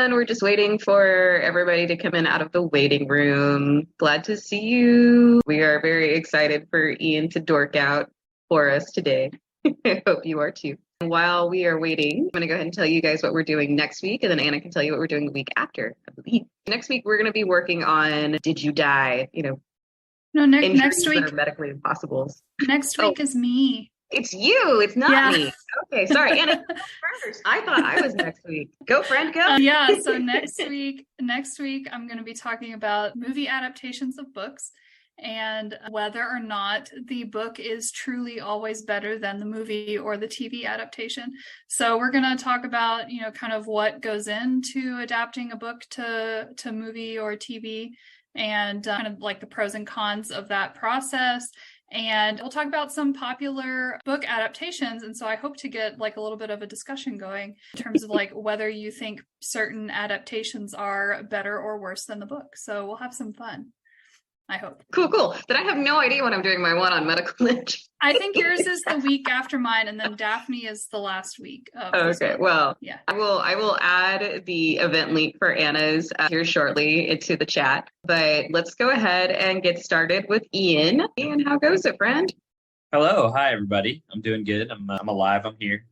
everyone. We're just waiting for everybody to come in out of the waiting room. Glad to see you. We are very excited for Ian to dork out for us today. I hope you are too. While we are waiting, I'm going to go ahead and tell you guys what we're doing next week, and then Anna can tell you what we're doing the week after, I believe. Next week, we're going to be working on Did You Die? No, Injuries next that week. are medically impossible. Next Oh, week is me. it's you. It's not Yeah. me. Okay, sorry. Anna, you go first. I thought I was next week. Go, friend, go. Yeah. So next week, I'm going to be talking about movie adaptations of books and whether or not the book is truly always better than the movie or the TV adaptation. So we're going to talk about, kind of what goes into adapting a book to movie or TV and kind of like the pros and cons of that process. And we'll talk about some popular book adaptations. And so I hope to get like a little bit of a discussion going in terms of like whether you think certain adaptations are better or worse than the book. So we'll have some fun, I hope. Cool. Then I have no idea when I'm doing my one on medical lynch. I think yours is the week after mine, and then Daphne is the last week. Okay, well, yeah. I will add the event link for Anna's here shortly into the chat. But let's go ahead and get started with Ian. Ian, how goes it, friend? Hello, hi everybody. I'm doing good. I'm alive. I'm here.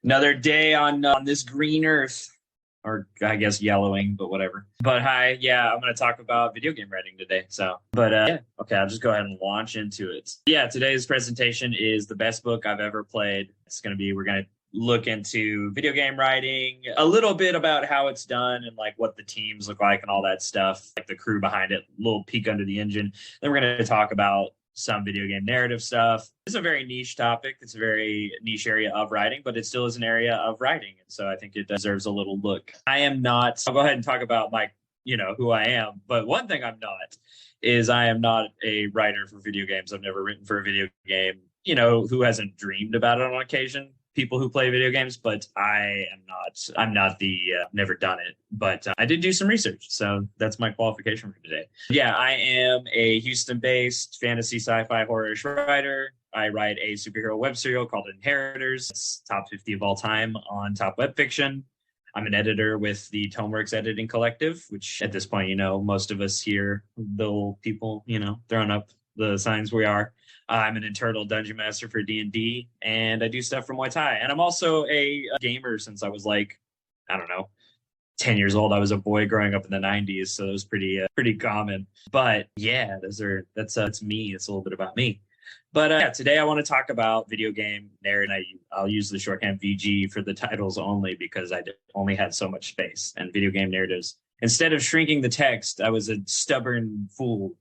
Another day on this green earth. Or I guess yellowing, but whatever. But hi, yeah, I'm going to talk about video game writing today. Okay, I'll just go ahead and launch into it. Yeah, today's presentation is the best book I've ever played. We're going to look into video game writing, a little bit about how it's done and like what the teams look like and all that stuff, like the crew behind it, a little peek under the engine. Then we're going to talk about some video game narrative stuff. It's a very niche topic. It's a very niche area of writing, but it still is an area of writing. And so I think it deserves a little look. I'll go ahead and talk about who I am. But one thing I'm not is I am not a writer for video games. I've never written for a video game. Who hasn't dreamed about it on occasion? People who play video games, but I'm not never done it, but I did do some research. So that's my qualification for today. Yeah, I am a Houston-based fantasy sci-fi horror-ish writer. I write a superhero web serial called Inheritors. It's top 50 of all time on Top Web Fiction. I'm an editor with the Tomeworks Editing Collective, which at this point, most of us here, the old people, throwing up the signs we are. I'm an internal dungeon master for D&D, and I do stuff for Muay Thai. And I'm also a gamer since I was 10 years old. I was a boy growing up in the 90s, so it was pretty common. But yeah, that's me. It's a little bit about me. But today I want to talk about video game narrative. I'll use the shorthand VG for the titles only because I only had so much space. And video game narratives, instead of shrinking the text, I was a stubborn fool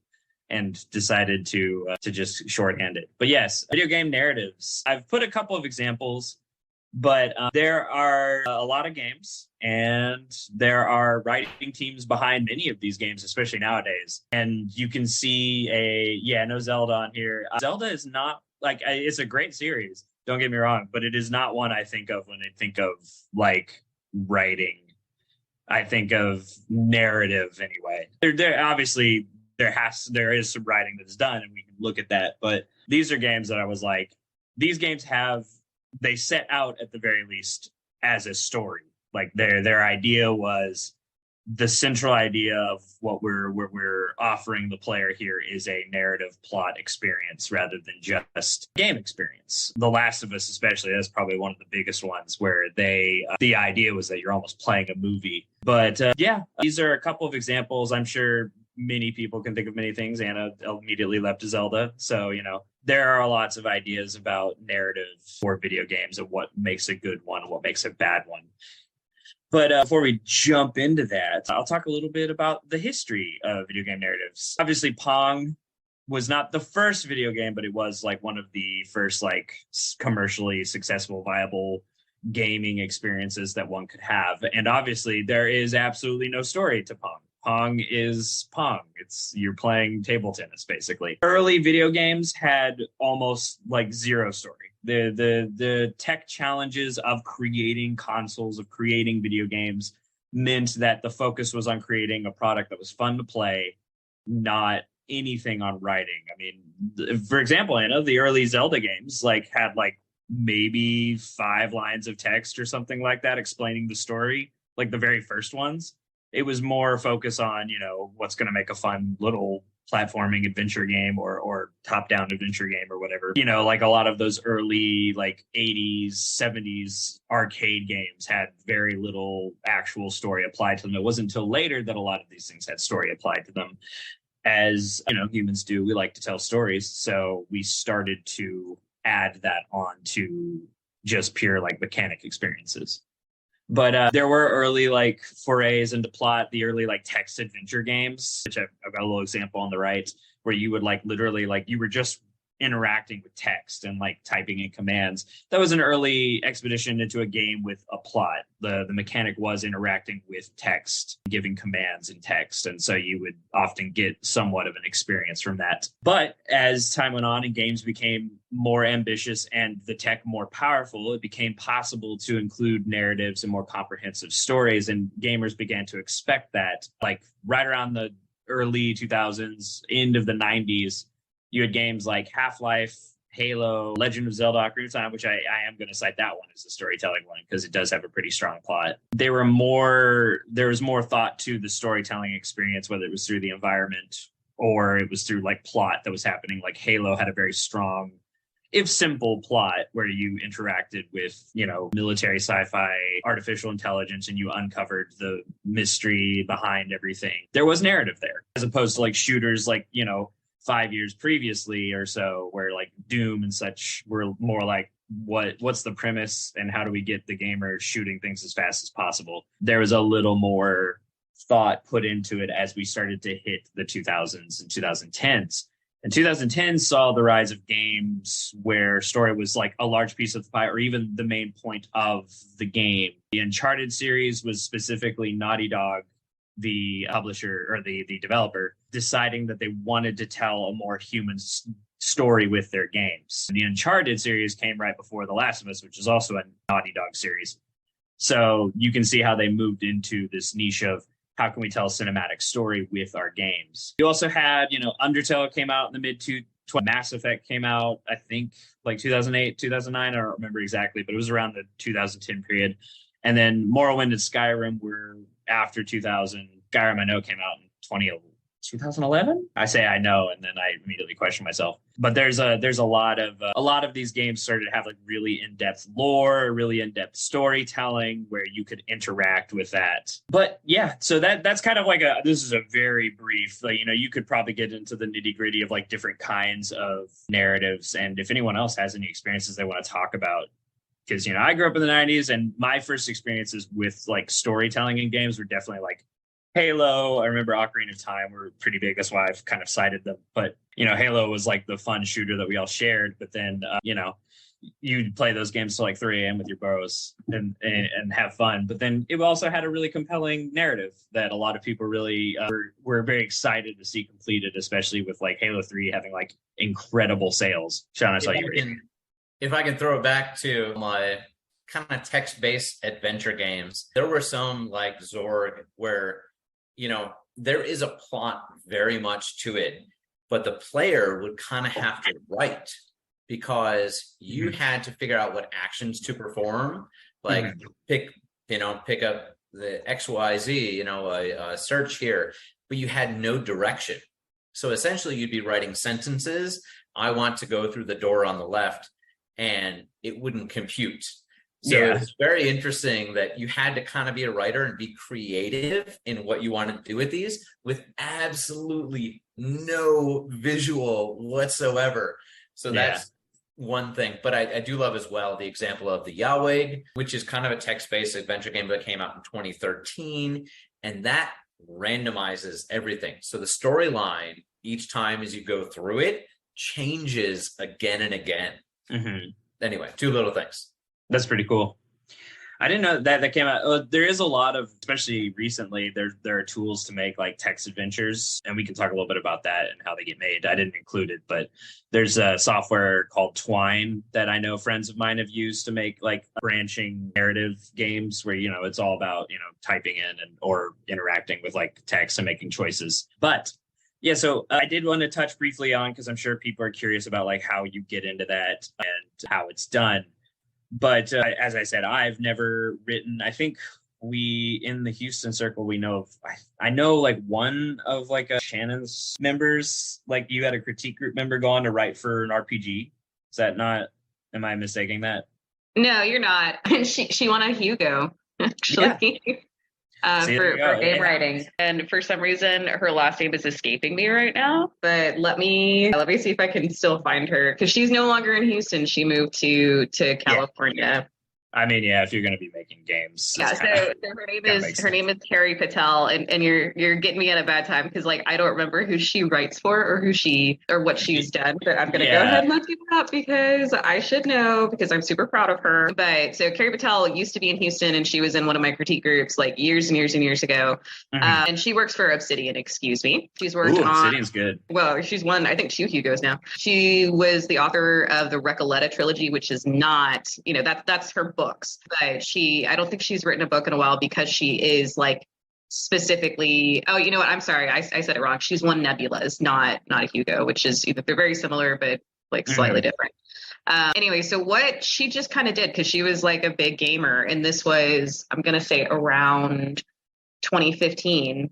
and decided to just shorthand it. But yes, video game narratives. I've put a couple of examples, but there are a lot of games, and there are writing teams behind many of these games, especially nowadays. And you can see no Zelda on here. Zelda is not it's a great series, don't get me wrong, but it is not one I think of when I think of writing. I think of narrative anyway. They're obviously there is some writing that's done, and we can look at that. But these are games that I was like, these games they set out at the very least as a story. Like their idea was the central idea of what we're offering the player here is a narrative plot experience rather than just game experience. The Last of Us, especially, that's probably one of the biggest ones where the idea was that you're almost playing a movie. But these are a couple of examples. I'm sure many people can think of many things. Anna immediately left Zelda. So, there are lots of ideas about narrative for video games and what makes a good one and what makes a bad one. But before we jump into that, I'll talk a little bit about the history of video game narratives. Obviously, Pong was not the first video game, but it was one of the first commercially successful, viable gaming experiences that one could have. And obviously, there is absolutely no story to Pong. Pong is Pong. You're playing table tennis, basically. Early video games had almost zero story. The tech challenges of creating consoles, of creating video games, meant that the focus was on creating a product that was fun to play, not anything on writing. I mean, for example, Anna, the early Zelda games had maybe 5 lines of text or something like that explaining the story. like the very first ones. It was more focus on, what's going to make a fun little platforming adventure game or top-down adventure game or whatever. Like a lot of those early like 80s, 70s arcade games had very little actual story applied to them. It wasn't until later that a lot of these things had story applied to them. As humans do, we like to tell stories. So we started to add that on to just pure like mechanic experiences. But there were early like forays into plot, the early like text adventure games, which I've got a little example on the right, where you would like literally like you were just interacting with text and like typing in commands. That was an early expedition into a game with a plot. The mechanic was interacting with text, giving commands in text. And so you would often get somewhat of an experience from that. But as time went on and games became more ambitious and the tech more powerful, it became possible to include narratives and more comprehensive stories. And gamers began to expect that. Like right around the early 2000s, end of the 90s, you had games like Half-Life, Halo, Legend of Zelda: Ocarina of Time, which I am going to cite that one as a storytelling one because it does have a pretty strong plot. There was more thought to the storytelling experience, whether it was through the environment or it was through like plot that was happening. Like Halo had a very strong, if simple, plot where you interacted with, military sci-fi, artificial intelligence, and you uncovered the mystery behind everything. There was narrative there, as opposed to like shooters like, 5 years previously or so, where like Doom and such were more like, what's the premise and how do we get the gamer shooting things as fast as possible? There was a little more thought put into it as we started to hit the 2000s and 2010s. And 2010 saw the rise of games where story was like a large piece of the pie or even the main point of the game. The Uncharted series was specifically Naughty Dog, the publisher or the developer, deciding that they wanted to tell a more human story with their games. The Uncharted series came right before The Last of Us, which is also a Naughty Dog series. So you can see how they moved into this niche of how can we tell a cinematic story with our games. You also had, Undertale came out in the mid-2000s. Mass Effect came out, I think, like 2008, 2009. I don't remember exactly, but it was around the 2010 period. And then Morrowind and Skyrim were after 2000. Skyrim, I know, came out in 2011. I say I know, and then I immediately question myself. But there's a lot of these games started to have like really in-depth lore, really in-depth storytelling where you could interact with that. But yeah, so that's kind of like this is a very brief, like, you could probably get into the nitty-gritty of like different kinds of narratives. And if anyone else has any experiences they want to talk about, because I grew up in the 90s and my first experiences with like storytelling in games were definitely like Halo. I remember Ocarina of Time were pretty big. That's why I've kind of cited them. But, Halo was like the fun shooter that we all shared. But then, you'd play those games till like 3 a.m. with your bros and have fun. But then it also had a really compelling narrative that a lot of people really were very excited to see completed, especially with like Halo 3 having like incredible sales. Sean, I saw you read. If I can throw it back to my kind of text-based adventure games, there were some like Zorg where, there is a plot very much to it, but the player would kind of have to write because you had to figure out what actions to perform, like pick up the XYZ, a search here, but you had no direction. So essentially you'd be writing sentences. I want to go through the door on the left, and it wouldn't compute. So It's very interesting that you had to kind of be a writer and be creative in what you want to do with these with absolutely no visual whatsoever. So that's one thing. But I do love as well the example of the Yahweh, which is kind of a text-based adventure game that came out in 2013. And that randomizes everything. So the storyline, each time as you go through it, changes again and again. Anyway, two little things. That's pretty cool. I didn't know that came out. There is a lot of, especially recently, there are tools to make like text adventures, and we can talk a little bit about that and how they get made. I didn't include it, but there's a software called Twine that I know friends of mine have used to make like branching narrative games where, it's all about, typing in or interacting with like text and making choices. But yeah, so I did want to touch briefly on, because I'm sure people are curious about like how you get into that and how it's done. But as I said, I've never written, I think we in the Houston circle, we know of, I know like one of like Shannon's members, like you had a critique group member go on to write for an RPG. Is that not, am I mistaking that? No, you're not. And she won a Hugo, actually. See, For game yeah. writing, and for some reason her last name is escaping me right now. But let me see if I can still find her, because she's no longer in Houston. She moved to California. I mean, yeah, if you're going to be making games. Yeah, so her name is Carrie Patel, and you're getting me at a bad time, because like I don't remember who she writes for or what she's done. But I'm gonna go ahead and look it up, because I should know, because I'm super proud of her. But so Carrie Patel used to be in Houston, and she was in one of my critique groups like years and years and years ago. And she works for Obsidian. Excuse me. She's worked on Obsidian's good. Well, she's won, I think, 2 Hugos now. She was the author of the Recoleta trilogy, which is not, that's her books. But I don't think she's written a book in a while, because she is like specifically, oh, you know what? I'm sorry. I said it wrong. She's won Nebulas, not a Hugo, which is, they're very similar, but like slightly different. Anyway, so what she just kind of did, because she was like a big gamer, and this was, I'm going to say around 2015.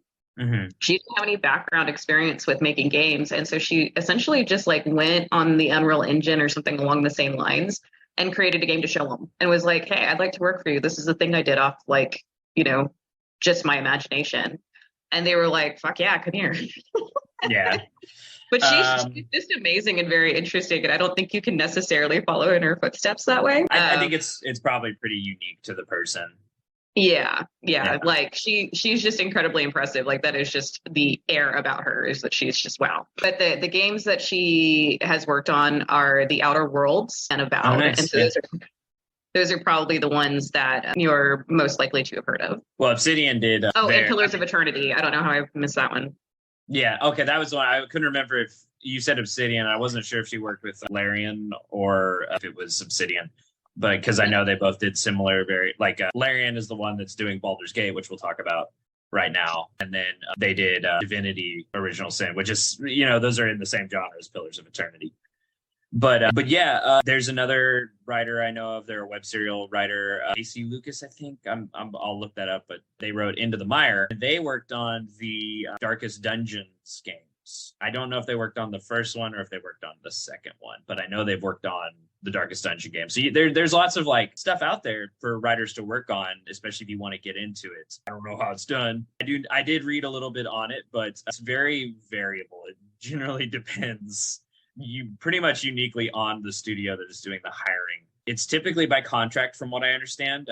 She didn't have any background experience with making games. And so she essentially just like went on the Unreal Engine or something along the same lines and created a game to show them, and was like, hey, I'd like to work for you. This is the thing I did off like, just my imagination. And they were like, fuck yeah, come here. Yeah. But she's just amazing and very interesting. And I don't think you can necessarily follow in her footsteps that way. I think it's probably pretty unique to the person. Yeah. Like she's just incredibly impressive. Like that is just the air about her, is that she's just wow. But the games that she has worked on are The Outer Worlds and Avowed. Oh, nice. And so those are probably the ones that you're most likely to have heard of. Well, Obsidian did. And Pillars of Eternity. I don't know how I missed that one. Yeah. Okay. That was the one. I couldn't remember if you said Obsidian. I wasn't sure if she worked with Larian or if it was Obsidian. But because I know they both did similar, Larian is the one that's doing Baldur's Gate, which we'll talk about right now. And then they did Divinity Original Sin, which is, those are in the same genre as Pillars of Eternity. But yeah, there's another writer I know of. They're a web serial writer, AC Lucas, I think. I'll look that up. But they wrote Into the Mire. They worked on the Darkest Dungeons games. I don't know if they worked on the first one or if they worked on the second one, but I know they've worked on the Darkest Dungeon game. So there's lots of like stuff out there for writers to work on, especially if you want to get into it. I don't know how it's done. I did read a little bit on it, but it's very variable. It generally depends pretty much uniquely on the studio that is doing the hiring. It's typically by contract, from what I understand.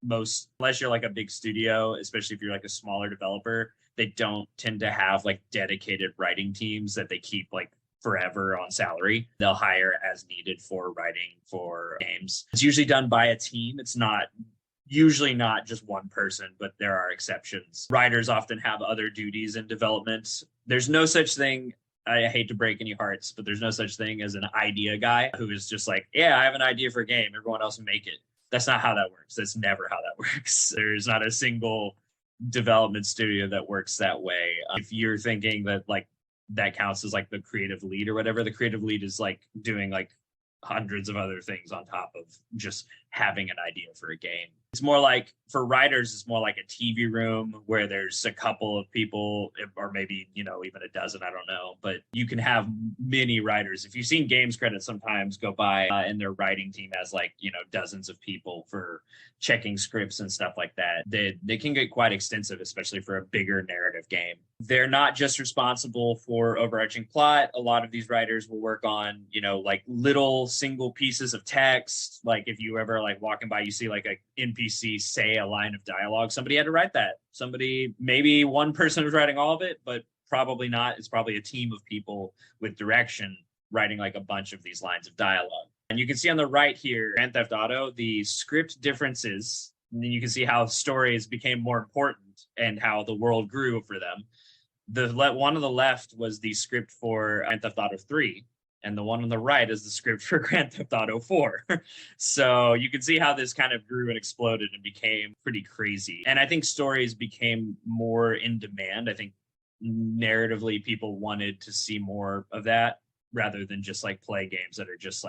Unless you're like a big studio, especially if you're like a smaller developer, they don't tend to have like dedicated writing teams that they keep like forever on salary. They'll hire as needed for writing for games. It's usually done by a team. It's usually not just one person, but there are exceptions. Writers often have other duties in development. There's no such thing, I hate to break any hearts, but there's no such thing as an idea guy who is just like, yeah, I have an idea for a game, everyone else make it. That's not how that works. That's never how that works. There's not a single development studio that works that way. If you're thinking that like that counts as like the creative lead or whatever, the creative lead is like doing like hundreds of other things on top of just having an idea for a game. It's more like, for writers, it's more like a TV room where there's a couple of people, or maybe, even a dozen, I don't know. But you can have many writers. If you've seen games credits sometimes go by and their writing team has like, dozens of people for checking scripts and stuff like that. They can get quite extensive, especially for a bigger narrative game. They're not just responsible for overarching plot. A lot of these writers will work on, like little single pieces of text. Like if you ever like walking by, you see like a NPC say a line of dialogue, somebody had to write that. Maybe one person was writing all of it, but probably not. It's probably a team of people with direction writing like a bunch of these lines of dialogue. And you can see on the right here, Grand Theft Auto, the script differences. And then you can see how stories became more important and how the world grew for them. The one on the left was the script for Grand Theft Auto 3. And the one on the right is the script for Grand Theft Auto 4. So you can see how this kind of grew and exploded and became pretty crazy. And I think stories became more in demand. I think narratively people wanted to see more of that. rather than just like play games that are just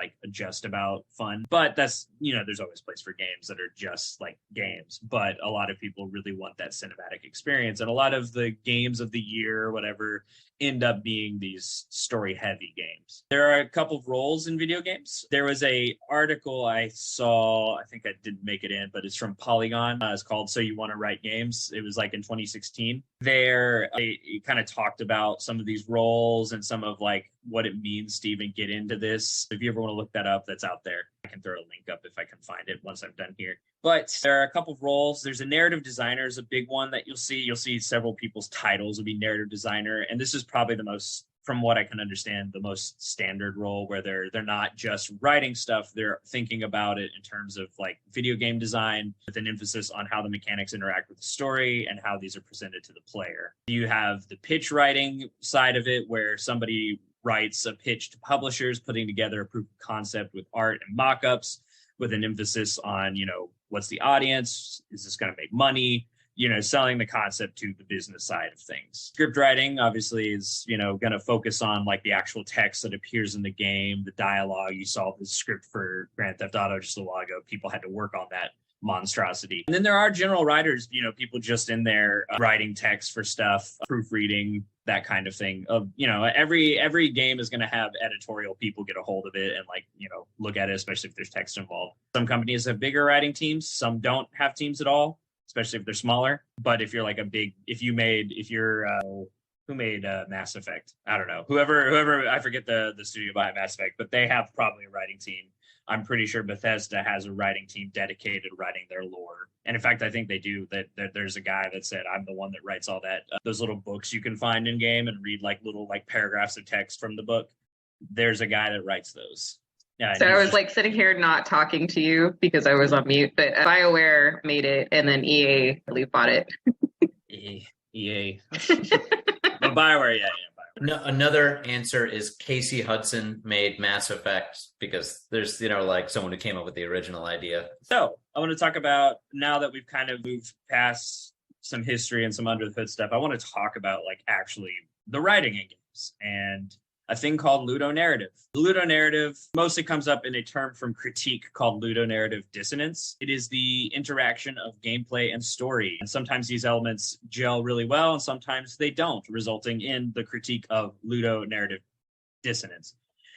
about fun. But that's, there's always place for games that are just like games. But a lot of people really want that cinematic experience. And a lot of the games of the year or whatever end up being these story heavy games. There are a couple of roles in video games. There was a article I saw, I think I didn't make it in, but it's from Polygon. It's called So You Want to Write Games. It was like in 2016. There, they kind of talked about some of these roles and some of like what it means to even get into this. If you ever want to look that up, that's out there. I can throw a link up if I can find it once I'm done here. But there are a couple of roles. There's a narrative designer is a big one that you'll see. You'll see several people's titles will be narrative designer. And this is probably the most, from what I can understand, the most standard role where they're not just writing stuff. They're thinking about it in terms of like video game design with an emphasis on how the mechanics interact with the story and how these are presented to the player. You have the pitch writing side of it where somebody writes a pitch to publishers, putting together a proof of concept with art and mock-ups with an emphasis on, what's the audience? Is this going to make money? Selling the concept to the business side of things. Script writing obviously is, going to focus on like the actual text that appears in the game, the dialogue. You saw the script for Grand Theft Auto just a while ago. People had to work on that monstrosity. And then there are general writers, people just in there writing text for stuff, proofreading, that kind of thing. Every game is going to have editorial people get a hold of it and look at it, especially if there's text involved. Some companies have bigger writing teams. Some don't have teams at all, especially if they're smaller. But if you're like who made Mass Effect? I don't know. Whoever, I forget the studio behind Mass Effect, but they have probably a writing team. I'm pretty sure Bethesda has a writing team dedicated to writing their lore. And in fact, I think they do that. There's a guy that said, I'm the one that writes all that, those little books you can find in game and read like little like paragraphs of text from the book. There's a guy that writes those. Yeah, so I was like sitting here not talking to you because I was on mute, but BioWare made it and then EA really bought it. EA. But BioWare, yeah. No, another answer is Casey Hudson made Mass Effect because there's, like someone who came up with the original idea. So I want to talk about, now that we've kind of moved past some history and some under the hood stuff, I want to talk about like actually the writing in games and a thing called ludonarrative. The ludonarrative mostly comes up in a term from critique called ludonarrative dissonance. It is the interaction of gameplay and story. And sometimes these elements gel really well and sometimes they don't, resulting in the critique of ludonarrative dissonance.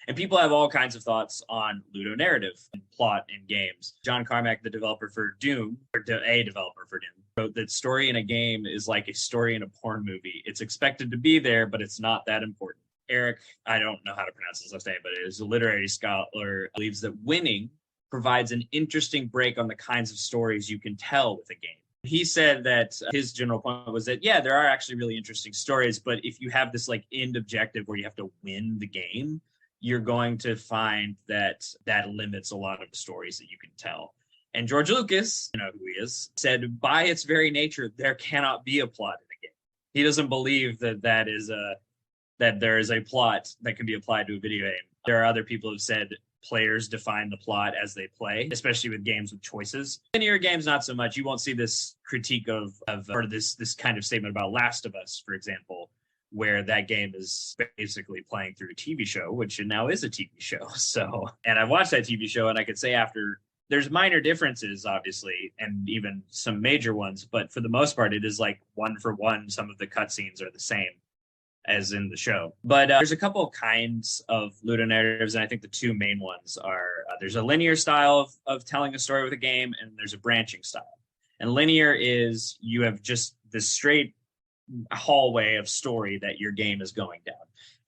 And people have all kinds of thoughts on ludonarrative and plot in games. John Carmack, the developer for Doom, a developer for Doom, wrote that story in a game is like a story in a porn movie. It's expected to be there, but it's not that important. Eric, I don't know how to pronounce his last name, but it is a literary scholar, believes that winning provides an interesting break on the kinds of stories you can tell with a game. He said that his general point was that, yeah, there are actually really interesting stories, but if you have this like end objective where you have to win the game, you're going to find that limits a lot of the stories that you can tell. And George Lucas, who he is, said by its very nature, there cannot be a plot in a game. He doesn't believe that there is a plot that can be applied to a video game. There are other people who have said players define the plot as they play, especially with games with choices. Linear games, not so much. You won't see this critique of or this kind of statement about Last of Us, for example, where that game is basically playing through a TV show, which now is a TV show. So, and I watched that TV show and I could say there's minor differences, obviously, and even some major ones, but for the most part, it is like one for one. Some of the cutscenes are the same as in the show. But there's a couple of kinds of ludonarratives, and I think the two main ones are there's a linear style of telling a story with a game, and there's a branching style. And linear is you have just this straight hallway of story that your game is going down.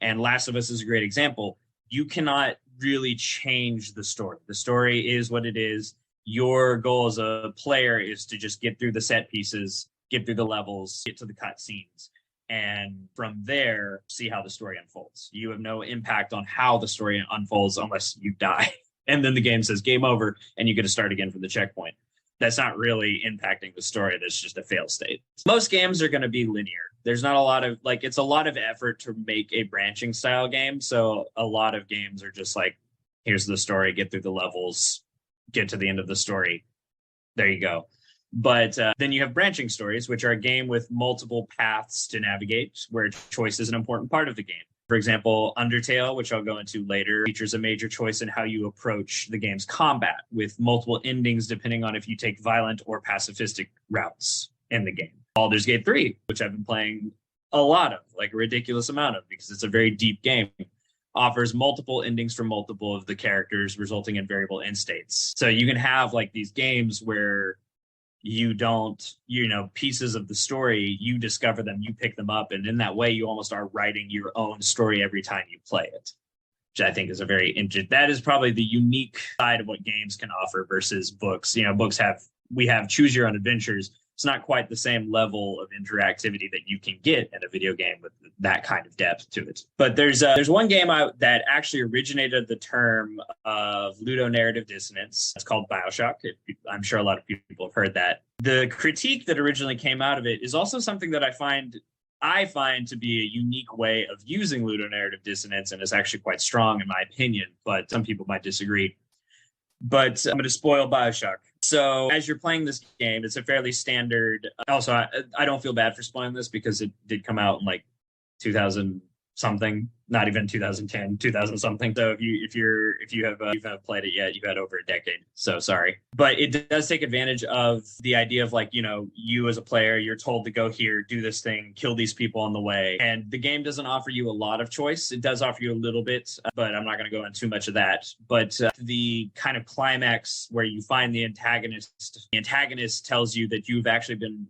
And Last of Us is a great example. You cannot really change the story. The story is what it is. Your goal as a player is to just get through the set pieces, get through the levels, get to the cutscenes. And from there, see how the story unfolds. You have no impact on how the story unfolds unless you die. And then the game says game over and you get to start again from the checkpoint. That's not really impacting the story. That's just a fail state. Most games are going to be linear. There's not a lot of, it's a lot of effort to make a branching style game. So a lot of games are just like, here's the story, get through the levels, get to the end of the story. There you go. But then you have branching stories, which are a game with multiple paths to navigate, where choice is an important part of the game. For example, Undertale, which I'll go into later, features a major choice in how you approach the game's combat, with multiple endings depending on if you take violent or pacifistic routes in the game. Baldur's Gate 3, which I've been playing a lot of, like a ridiculous amount of, because it's a very deep game, offers multiple endings for multiple of the characters, resulting in variable end states. So you can have like these games where you don't, pieces of the story, you discover them, you pick them up, and in that way you almost are writing your own story every time you play it, which I think is that is probably the unique side of what games can offer versus books. We have choose your own adventures. It's not quite the same level of interactivity that you can get in a video game with that kind of depth to it. But there's one game that actually originated the term of ludonarrative dissonance. It's called BioShock. I'm sure a lot of people have heard that. The critique that originally came out of it is also something that I find to be a unique way of using ludonarrative dissonance, and is actually quite strong in my opinion, but some people might disagree. But I'm going to spoil BioShock. So as you're playing this game, it's a fairly standard. Also, I don't feel bad for spoiling this because it did come out in like 2000 something, not even 2010, 2000 something. So if you have played it yet, you've had over a decade. So sorry, but it does take advantage of the idea of like, you as a player, you're told to go here, do this thing, kill these people on the way. And the game doesn't offer you a lot of choice. It does offer you a little bit, but I'm not going to go into too much of that. But the kind of climax where you find the antagonist tells you that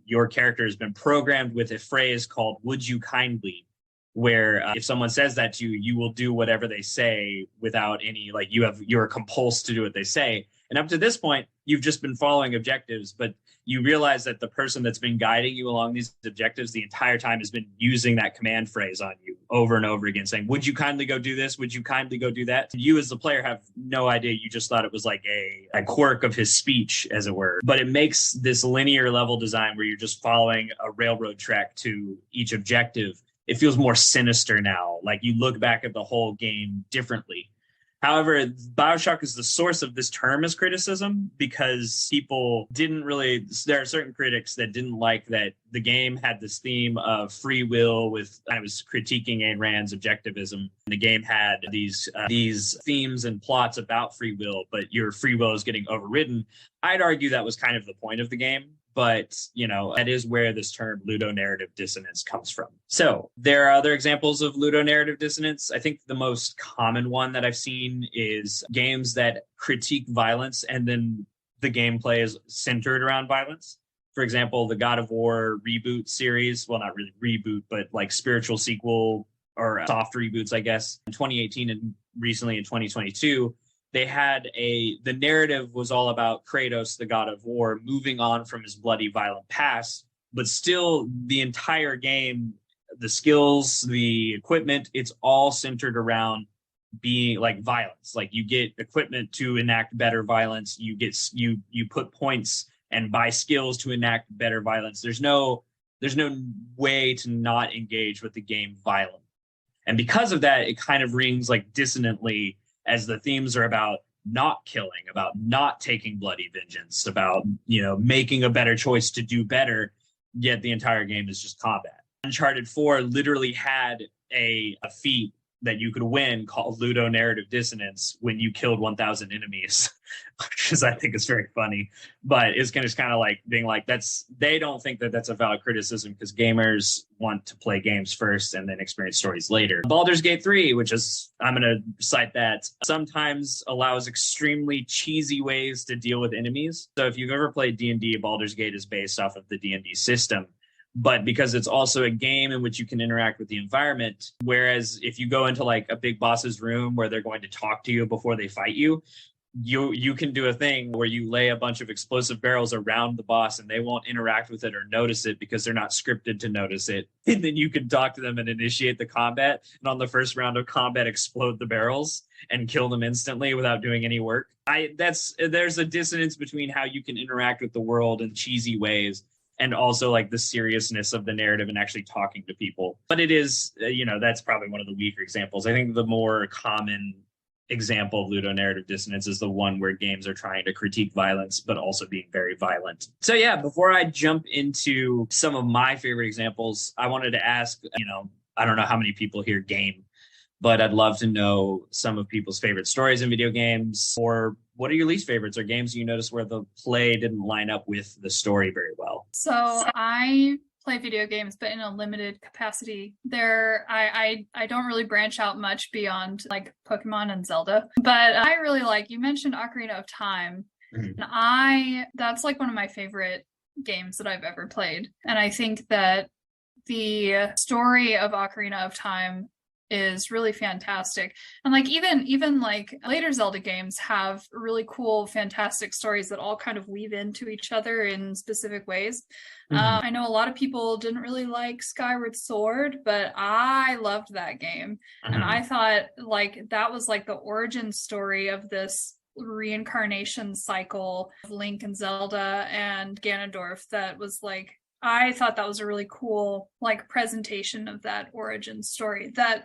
your character has been programmed with a phrase called "Would you kindly?" where if someone says that to you, you will do whatever they say without any, like, you're compulsed to do what they say. And up to this point, you've just been following objectives, but you realize that the person that's been guiding you along these objectives the entire time has been using that command phrase on you over and over again, saying, would you kindly go do this? Would you kindly go do that? You as the player have no idea. You just thought it was like a quirk of his speech, as it were. But it makes this linear level design where you're just following a railroad track to each objective. It feels more sinister now. Like you look back at the whole game differently. However, BioShock is the source of this term as criticism because people there are certain critics that didn't like that the game had this theme of free will I was critiquing Ayn Rand's objectivism. The game had these themes and plots about free will, but your free will is getting overridden. I'd argue that was kind of the point of the game. But, that is where this term ludonarrative dissonance comes from. So there are other examples of ludonarrative dissonance. I think the most common one that I've seen is games that critique violence and then the gameplay is centered around violence. For example, the God of War reboot series, well, not really reboot, but like spiritual sequel or soft reboots, I guess, in 2018 and recently in 2022. They had the narrative was all about Kratos, the God of War, moving on from his bloody, violent past, but still the entire game, the skills, the equipment, it's all centered around being like violence. Like you get equipment to enact better violence. You put points and buy skills to enact better violence. There's no way to not engage with the game violent. And because of that, it kind of rings like dissonantly as the themes are about not killing, about not taking bloody vengeance, about, making a better choice to do better, yet the entire game is just combat. Uncharted 4 literally had a feat that you could win called ludonarrative dissonance when you killed 1,000 enemies, which I think is very funny. But it's kind of like being like, they don't think that that's a valid criticism because gamers want to play games first and then experience stories later. Baldur's Gate 3, which is, I'm going to cite that, sometimes allows extremely cheesy ways to deal with enemies. So if you've ever played D&D, Baldur's Gate is based off of the D&D system. But because it's also a game in which you can interact with the environment, whereas if you go into like a big boss's room where they're going to talk to you before they fight you, you can do a thing where you lay a bunch of explosive barrels around the boss and they won't interact with it or notice it because they're not scripted to notice it. And then you can talk to them and initiate the combat. And on the first round of combat, explode the barrels and kill them instantly without doing any work. There's a dissonance between how you can interact with the world in cheesy ways and also like the seriousness of the narrative and actually talking to people. But it is, that's probably one of the weaker examples. I think the more common example of ludonarrative dissonance is the one where games are trying to critique violence, but also being very violent. So yeah, before I jump into some of my favorite examples, I wanted to ask, I don't know how many people here game, But I'd love to know some of people's favorite stories in video games, or what are your least favorites, or games you notice where the play didn't line up with the story very well. So I play video games, but in a limited capacity. I don't really branch out much beyond like Pokemon and Zelda. But I really like, you mentioned Ocarina of Time. Mhm. And that's like one of my favorite games that I've ever played. And I think that the story of Ocarina of Time is really fantastic. And like even like later Zelda games have really cool, fantastic stories that all kind of weave into each other in specific ways. I know a lot of people didn't really like Skyward Sword, but I loved that game. And I thought like that was like the origin story of this reincarnation cycle of Link and Zelda and Ganondorf that was like, I thought that was a really cool like presentation of that origin story that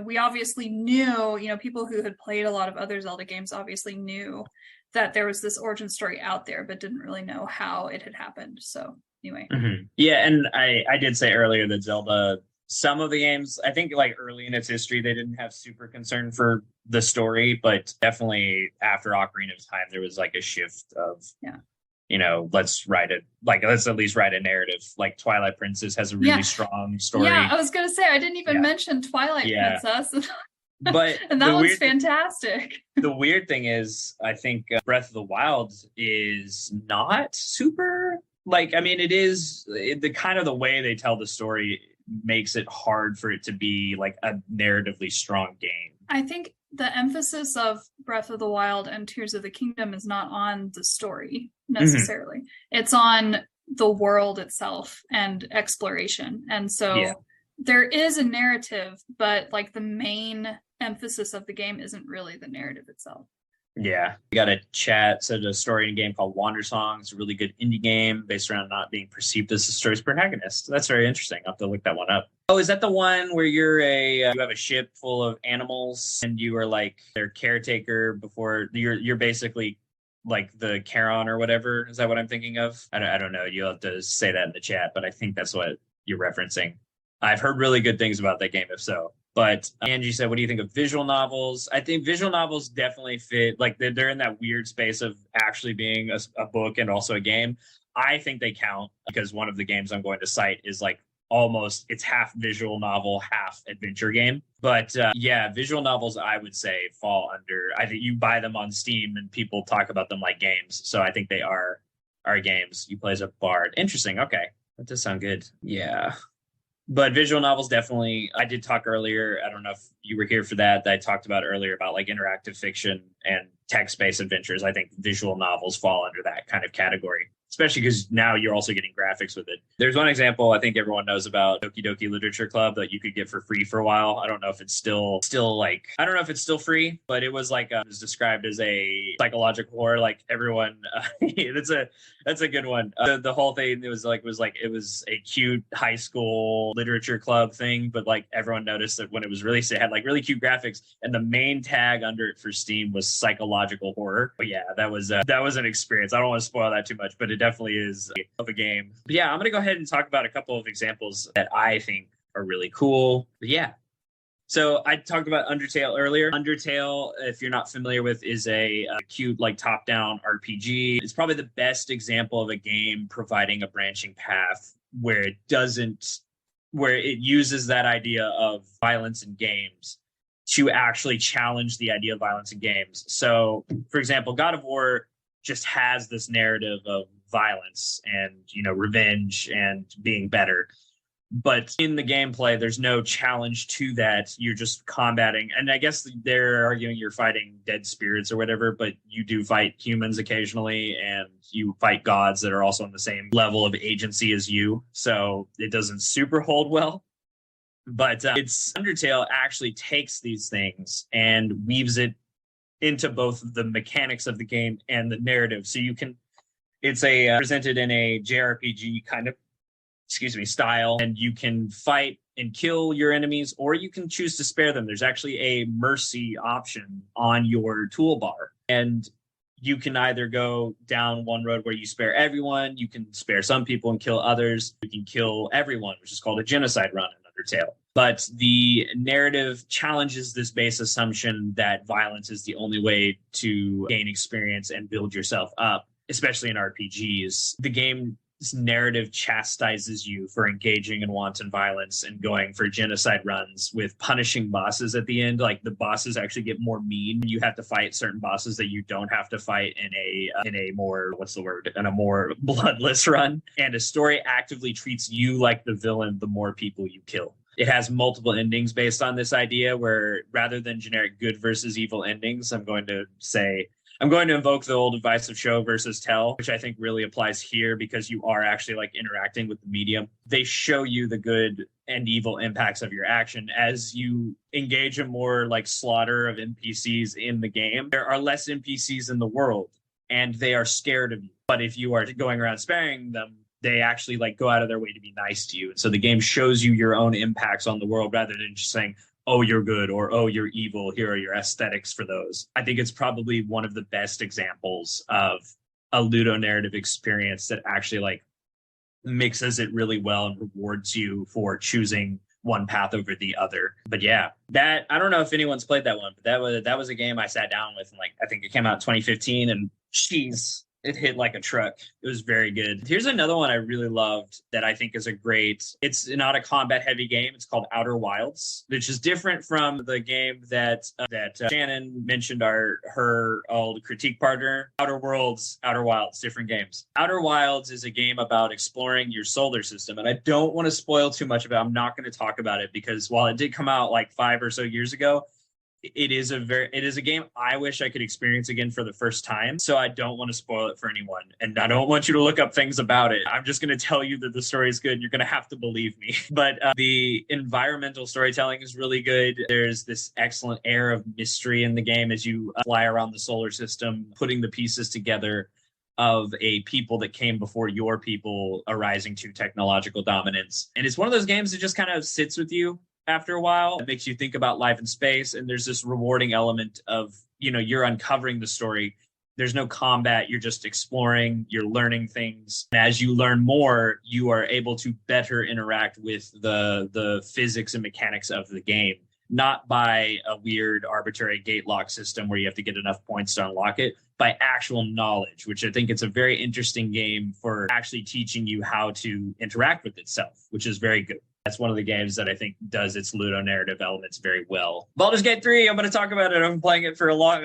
we obviously knew, people who had played a lot of other Zelda games obviously knew that there was this origin story out there, but didn't really know how it had happened. So anyway. Yeah, and I did say earlier that Zelda, some of the games, I think like early in its history, they didn't have super concern for the story, but definitely after Ocarina of Time, there was like a shift of let's at least write a narrative. Like Twilight Princess has a really strong story. Yeah, I was gonna say I didn't even mention Twilight Princess. But and that one's fantastic. The weird thing is, I think Breath of the Wild is not super it is the kind of the way they tell the story makes it hard for it to be like a narratively strong game. I think the emphasis of Breath of the Wild and Tears of the Kingdom is not on the story necessarily. It's on the world itself and exploration. And so there is a narrative, but like the main emphasis of the game isn't really the narrative itself. Yeah. We got a chat, said a story in a game called Wander Song. It's a really good indie game based around not being perceived as the story's protagonist. That's very interesting. I'll have to look that one up. Oh, is that the one where you have a ship full of animals and you are like their caretaker before you're basically like the Charon or whatever? Is that what I'm thinking of? I don't know. You'll have to say that in the chat, but I think that's what you're referencing. I've heard really good things about that game, if so. But Angie said, what do you think of visual novels? I think visual novels definitely fit. Like they're in that weird space of actually being a book and also a game. I think they count because one of the games I'm going to cite is like it's half visual novel, half adventure game. But visual novels, I would say, fall under. I think you buy them on Steam and people talk about them like games. So I think they are games. You play as a bard. Interesting. Okay. That does sound good. Yeah. But visual novels, definitely. I did talk earlier. I don't know if you were here for that. I talked about earlier about like interactive fiction and text-based adventures. I think visual novels fall under that kind of category, especially because now you're also getting graphics with it. There's one example I think everyone knows about, Doki Doki Literature Club, that you could get for free for a while. I don't know if it's still I don't know if it's still free, but it was like it was described as a psychological horror. Like everyone, that's a good one. The whole thing it was a cute high school literature club thing, but like everyone noticed that when it was released, it had like really cute graphics, and the main tag under it for Steam was psychological horror. But yeah, that was an experience. I don't want to spoil that too much, but it definitely is of a game. But yeah, I'm going to go ahead and talk about a couple of examples that I think are really cool. But yeah. So I talked about Undertale earlier. Undertale, if you're not familiar with, is a cute like top-down RPG. It's probably the best example of a game providing a branching path where it uses that idea of violence in games to actually challenge the idea of violence in games. So, for example, God of War just has this narrative of violence and, revenge and being better. But in the gameplay, there's no challenge to that. You're just combating. And I guess they're arguing you're fighting dead spirits or whatever, but you do fight humans occasionally, and you fight gods that are also on the same level of agency as you. So it doesn't super hold well. But Undertale actually takes these things and weaves it into both the mechanics of the game and the narrative. So it's presented in a JRPG kind of style, and you can fight and kill your enemies, or you can choose to spare them. There's actually a mercy option on your toolbar, and you can either go down one road where you spare everyone, you can spare some people and kill others, you can kill everyone, which is called a genocide run in Undertale. But the narrative challenges this base assumption that violence is the only way to gain experience and build yourself up, especially in RPGs. The game's narrative chastises you for engaging in wanton violence and going for genocide runs with punishing bosses at the end. Like the bosses actually get more mean. You have to fight certain bosses that you don't have to fight in a more, what's the word, in a more bloodless run. And a story actively treats you like the villain the more people you kill. It has multiple endings based on this idea where rather than generic good versus evil endings, I'm going to invoke the old advice of show versus tell, which I think really applies here because you are actually like interacting with the medium. They show you the good and evil impacts of your action as you engage in more like slaughter of NPCs in the game. There are less NPCs in the world and they are scared of you. But if you are going around sparing them, they actually like go out of their way to be nice to you. And so the game shows you your own impacts on the world rather than just saying, oh, you're good, or oh, you're evil. Here are your aesthetics for those. I think it's probably one of the best examples of a ludonarrative experience that actually like mixes it really well and rewards you for choosing one path over the other. But yeah, that I don't know if anyone's played that one, but that was a game I sat down with and like I think it came out in 2015 and jeez, it hit like a truck. It was very good. Here's another one I really loved that I think is it's not a combat heavy game. It's called Outer Wilds, which is different from the game that Shannon mentioned, her old critique partner. Outer Wilds, different games. Outer Wilds is a game about exploring your solar system. And I don't want to spoil too much of it. I'm not going to talk about it because while it did come out like 5 or so years ago, it is a game I wish I could experience again for the first time. So I don't want to spoil it for anyone. And I don't want you to look up things about it. I'm just going to tell you that the story is good. And you're going to have to believe me. But the environmental storytelling is really good. There's this excellent air of mystery in the game as you fly around the solar system, putting the pieces together of a people that came before your people arising to technological dominance. And it's one of those games that just kind of sits with you after a while. It makes you think about life in space, and there's this rewarding element of, you're uncovering the story. There's no combat, you're just exploring, you're learning things. And as you learn more, you are able to better interact with the physics and mechanics of the game, not by a weird arbitrary gate lock system where you have to get enough points to unlock it, by actual knowledge, which I think it's a very interesting game for actually teaching you how to interact with itself, which is very good. That's one of the games that I think does its ludonarrative elements very well. Baldur's Gate 3, I'm going to talk about it. I've been playing it for a while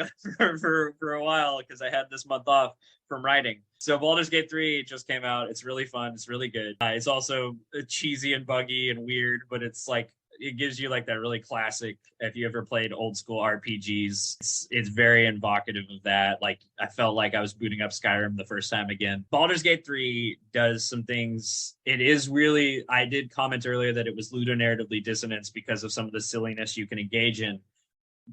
because I had this month off from writing. So Baldur's Gate 3 just came out. It's really fun. It's really good. It's also cheesy and buggy and weird, but it's like, it gives you like that really classic, if you ever played old school RPGs, it's very evocative of that. Like I felt like I was booting up Skyrim the first time again. Baldur's Gate 3 does some things. It is really, I did comment earlier that it was ludonarratively dissonant because of some of the silliness you can engage in.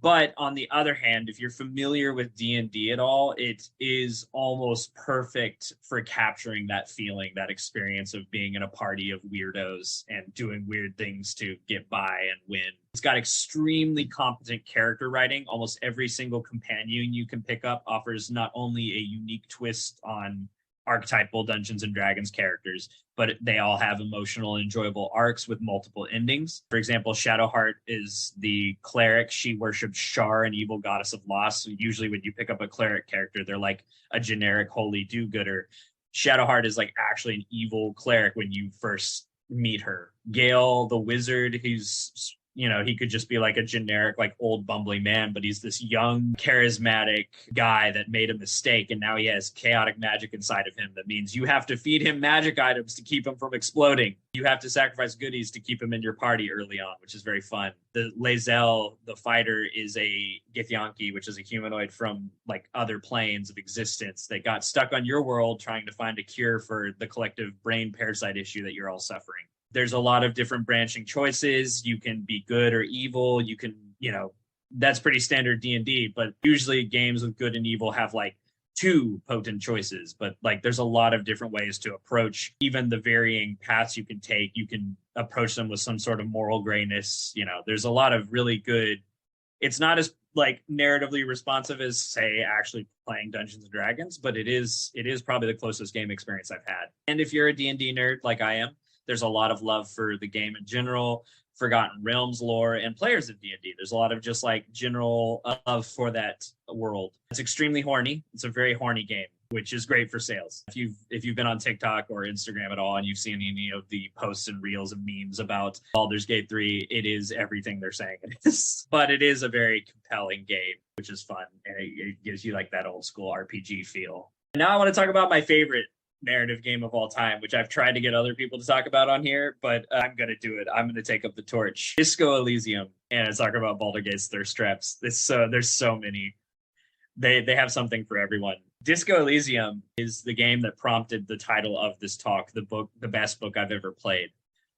But on the other hand, if you're familiar with D&D at all, it is almost perfect for capturing that feeling, that experience of being in a party of weirdos and doing weird things to get by and win. It's got extremely competent character writing. Almost every single companion you can pick up offers not only a unique twist on archetypal Dungeons and Dragons characters, but they all have emotional and enjoyable arcs with multiple endings. For example, Shadowheart is the cleric. She worships Shar, an evil goddess of loss. So usually when you pick up a cleric character, they're like a generic holy do-gooder. Shadowheart is like actually an evil cleric when you first meet her. Gale, the wizard, he's he could just be like a generic, like old bumbling man, but he's this young, charismatic guy that made a mistake. And now he has chaotic magic inside of him. That means you have to feed him magic items to keep him from exploding. You have to sacrifice goodies to keep him in your party early on, which is very fun. The Lae'zel, the fighter, is a Githyanki, which is a humanoid from like other planes of existence that got stuck on your world trying to find a cure for the collective brain parasite issue that you're all suffering. There's a lot of different branching choices. You can be good or evil. You can, that's pretty standard D&D, but usually games with good and evil have like 2 potent choices, but like there's a lot of different ways to approach even the varying paths you can take. You can approach them with some sort of moral grayness. There's a lot of really good, it's not as like narratively responsive as say actually playing Dungeons and Dragons, but it is probably the closest game experience I've had. And if you're a D&D nerd like I am, there's a lot of love for the game in general. Forgotten Realms lore and players of D&D. There's a lot of just like general love for that world. It's extremely horny. It's a very horny game, which is great for sales. If you've been on TikTok or Instagram at all and you've seen any of the posts and reels and memes about Baldur's Gate 3, it is everything they're saying it is. But it is a very compelling game, which is fun, and it gives you like that old school RPG feel. Now I want to talk about my favorite narrative game of all time, which I've tried to get other people to talk about on here, but I'm going to do it. I'm going to take up the torch. Disco Elysium, and I talk about Baldur's Gate's Thirst Traps. There's so many. They have something for everyone. Disco Elysium is the game that prompted the title of this talk, the best book I've ever played.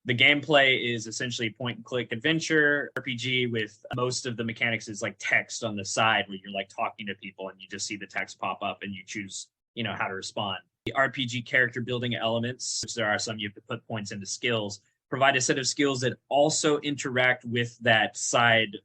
The gameplay is essentially point and click adventure RPG with most of the mechanics is like text on the side where you're like talking to people and you just see the text pop up and you choose, how to respond. The RPG character building elements, which there are some you have to put points into skills, provide a set of skills that also interact with that side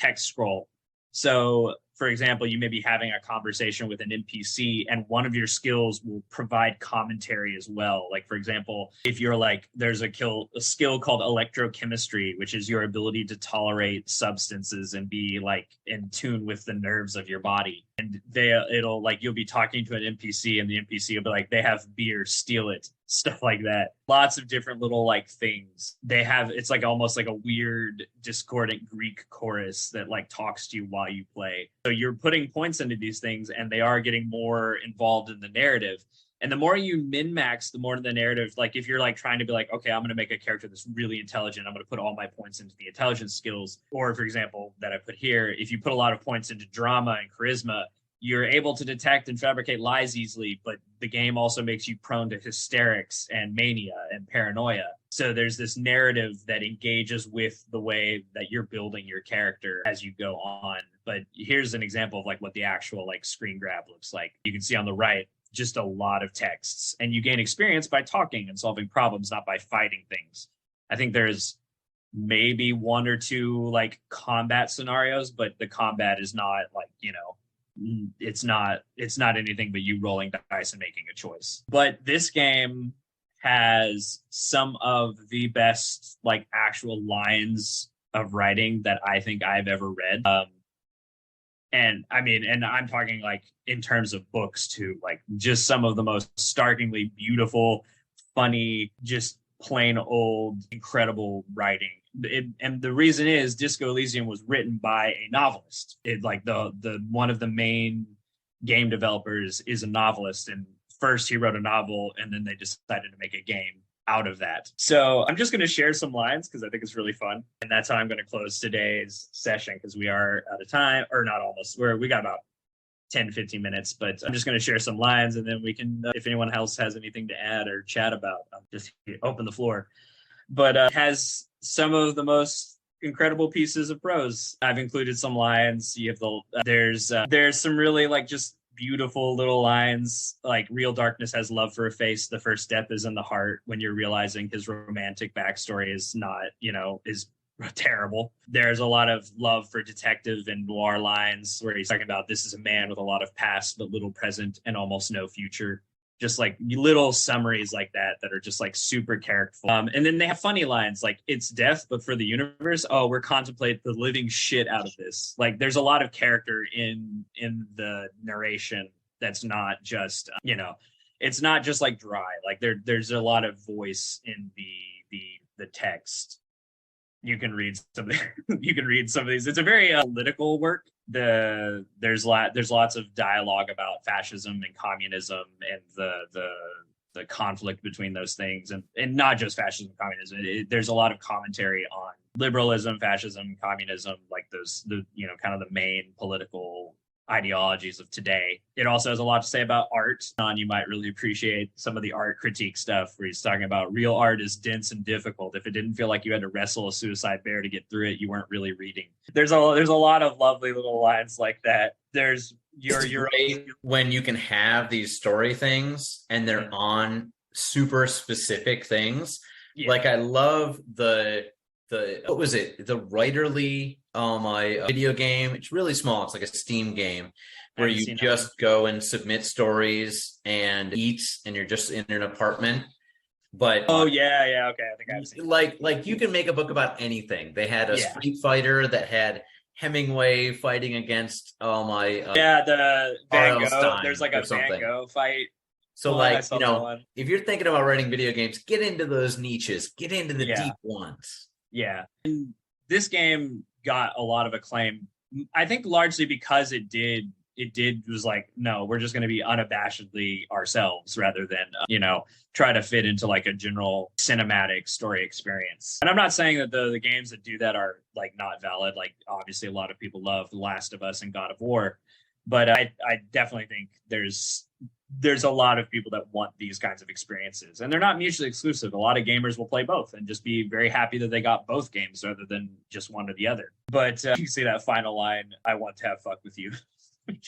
text scroll. So, for example, you may be having a conversation with an NPC and one of your skills will provide commentary as well. Like, for example, if you're like, there's a skill called electrochemistry, which is your ability to tolerate substances and be like in tune with the nerves of your body. And it'll like, you'll be talking to an NPC and the NPC will be like, they have beer, steal it, stuff like that. Lots of different little like things. It's like almost like a weird discordant Greek chorus that like talks to you while you play. So you're putting points into these things and they are getting more involved in the narrative. And the more you min-max, the more the narrative, like if you're like trying to be like, okay, I'm going to make a character that's really intelligent, I'm going to put all my points into the intelligence skills. Or for example, that I put here, if you put a lot of points into drama and charisma, you're able to detect and fabricate lies easily, but the game also makes you prone to hysterics and mania and paranoia. So there's this narrative that engages with the way that you're building your character as you go on. But here's an example of like what the actual like screen grab looks like. You can see on the right, just a lot of texts, and you gain experience by talking and solving problems, not by fighting things. I think there's maybe one or two like combat scenarios, but the combat is not like, it's not anything but you rolling dice and making a choice. But this game has some of the best like actual lines of writing that I think I've ever read. And I'm talking like in terms of books too, like just some of the most starkly beautiful, funny, just plain old, incredible writing. And the reason is Disco Elysium was written by a novelist. The one of the main game developers is a novelist, and first he wrote a novel and then they decided to make a game out of that. So I'm just going to share some lines because I think it's really fun, and that's how I'm going to close today's session because we are out of time, or not almost. We got about 10-15 minutes, but I'm just going to share some lines and then we can, if anyone else has anything to add or chat about, I'll just open the floor. But it has some of the most incredible pieces of prose. I've included some lines. You have there's some really like just beautiful little lines, like real darkness has love for a face. The first step is in the heart, when you're realizing his romantic backstory is not, is terrible. There's a lot of love for detective and noir lines where he's talking about this is a man with a lot of past but little present and almost no future. Just like little summaries like that are just like super characterful. And then they have funny lines like, it's death, but for the universe, we're contemplate the living shit out of this. Like there's a lot of character in the narration that's not just, it's not just like dry. Like there's a lot of voice in the text. You can read some of these. It's a very political work. There's lots of dialogue about fascism and communism and the conflict between those things, and not just fascism and communism. There's a lot of commentary on liberalism, fascism, communism, like kind of the main political ideologies of today. It also has a lot to say about art. You might really appreciate some of the art critique stuff where he's talking about real art is dense and difficult. If it didn't feel like you had to wrestle a suicide bear to get through it, you weren't really reading. There's a lot of lovely little lines like that. There's your when you can have these story things and they're on super specific things. Yeah. Like I love the what was it? The Writerly video game. It's really small. It's like a Steam game where you just go and submit stories and eat, and you're just in an apartment. But yeah, okay, I think I've seen like you can make a book about anything. They had a street fighter that had Hemingway fighting against the Van Gogh. There's like a Van Gogh fight. So if you're thinking about writing video games, get into those niches, get into the deep ones. Yeah. And this game got a lot of acclaim. I think largely because it was like, no, we're just going to be unabashedly ourselves rather than, try to fit into like a general cinematic story experience. And I'm not saying that the games that do that are like not valid. Like obviously a lot of people love The Last of Us and God of War, but I definitely think there's a lot of people that want these kinds of experiences, and they're not mutually exclusive. A lot of gamers will play both and just be very happy that they got both games rather than just one or the other. But you see that final line, I want to have fuck with you. It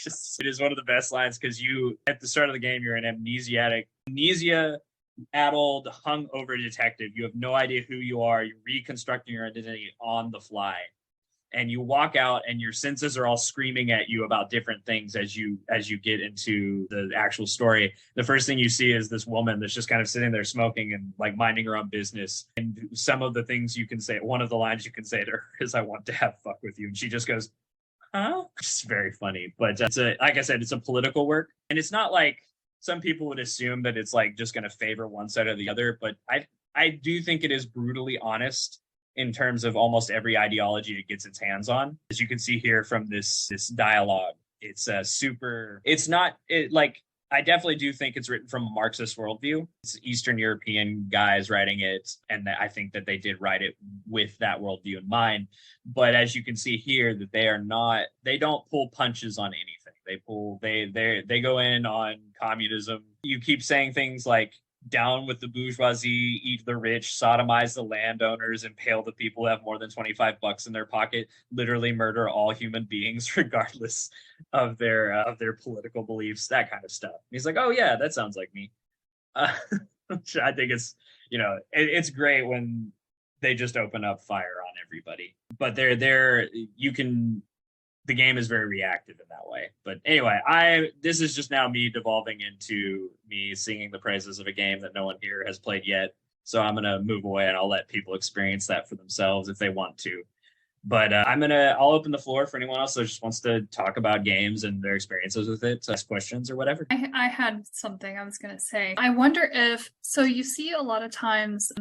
is one of the best lines, because you, at the start of the game, you're an amnesia-addled, hungover detective. You have no idea who you are. You're reconstructing your identity on the fly. And you walk out and your senses are all screaming at you about different things as you get into the actual story. The first thing you see is this woman that's just kind of sitting there smoking and like minding her own business. And some of the things you can say, one of the lines you can say to her is, I want to have fuck with you. And she just goes, huh? It's very funny. But like I said, it's a political work. And it's not like some people would assume that it's like just going to favor one side or the other. But I do think it is brutally honest in terms of almost every ideology it gets its hands on. As you can see here from this dialogue, it's I definitely do think it's written from a Marxist worldview. It's Eastern European guys writing it, and I think that they did write it with that worldview in mind. But as you can see here, that they don't pull punches on anything. They go in on communism. You keep saying things like, down with the bourgeoisie, eat the rich, sodomize the landowners, impale the people who have more than $25 in their pocket, literally murder all human beings regardless of their political beliefs, that kind of stuff. And he's like, oh yeah, that sounds like me. I think it's, it's great when they just open up fire on everybody. But the game is very reactive in that way. But anyway, this is just now me devolving into me singing the praises of a game that no one here has played yet. So I'm going to move away and I'll let people experience that for themselves if they want to. But I'll open the floor for anyone else that just wants to talk about games and their experiences with it, ask questions or whatever. I had something I was going to say. I wonder so you see a lot of times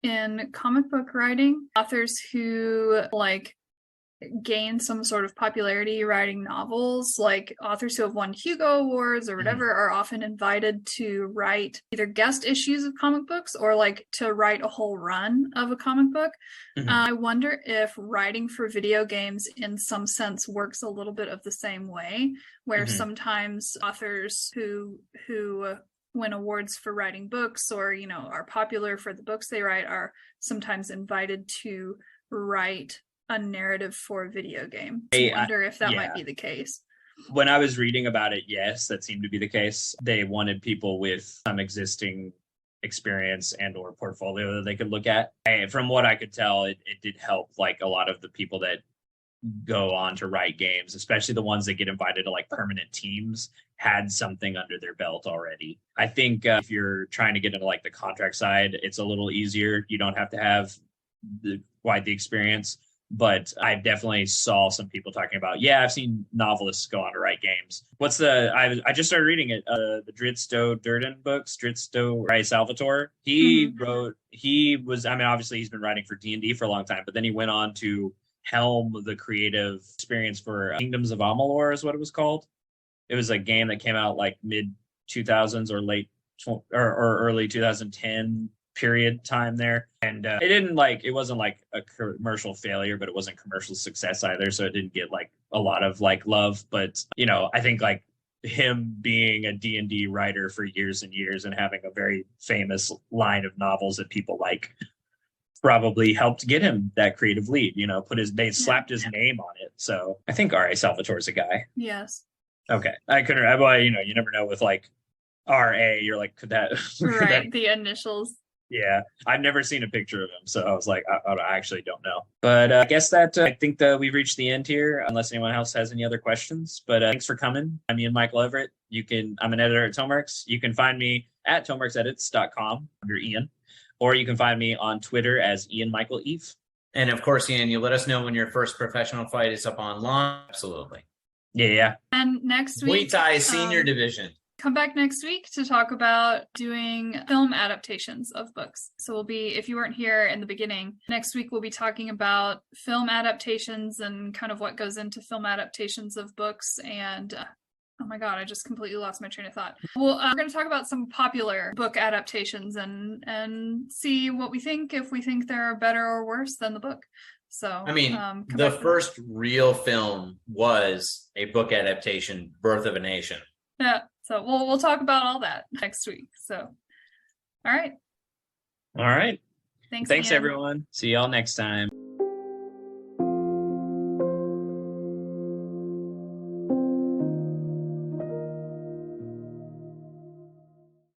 in comic book writing, authors who gain some sort of popularity writing novels, like authors who have won Hugo Awards or whatever, are often invited to write either guest issues of comic books or to write a whole run of a comic book. I wonder if writing for video games in some sense works a little bit of the same way, where sometimes authors who win awards for writing books or are popular for the books they write are sometimes invited to write a narrative for a video game. I wonder if that might be the case. When I was reading about it, yes, that seemed to be the case. They wanted people with some existing experience and or portfolio that they could look at. And from what I could tell, it did help a lot of the people that go on to write games, especially the ones that get invited to permanent teams, had something under their belt already. I think if you're trying to get into the contract side, it's a little easier. You don't have to have quite the experience. But I definitely saw some people talking about, I've seen novelists go on to write games. I just started reading it, the Dritsto Durden books, Dritsto Ray Salvatore. Obviously he's been writing for D&D for a long time, but then he went on to helm the creative experience for Kingdoms of Amalur is what it was called. It was a game that came out mid 2000s or late or early 2010 period time there, and it wasn't a commercial failure, but it wasn't commercial success either, so it didn't get a lot of love. But I think him being a D&D writer for years and years and having a very famous line of novels that people probably helped get him that creative lead. They slapped his name on it. So I think R.A. Salvatore's a guy. Yes. Okay. I couldn't. You never know with R.A. You're could that right? The initials. Yeah, I've never seen a picture of him, so I was I actually don't know. But I guess that I think that we've reached the end here, unless anyone else has any other questions. But thanks for coming. I'm Ian Michael Everett. I'm an editor at Tomeworks. You can find me at tomeworksedits.com under Ian. or you can find me on Twitter as Ian Michael Eve. And of course, Ian, you let us know when your first professional fight is up online. Absolutely. Yeah. And next Muay week, Thai senior division. come back next week to talk about doing film adaptations of books. So if you weren't here in the beginning, next week we'll be talking about film adaptations and kind of what goes into film adaptations of books. And oh my God, I just completely lost my train of thought. Well, we're going to talk about some popular book adaptations and see what we think, if we think they're better or worse than the book. So, I mean, the first real film was a book adaptation, Birth of a Nation. Yeah. So we'll talk about all that next week. So, all right. All right. Thanks Thanks, Ian. everyone. See y'all next time.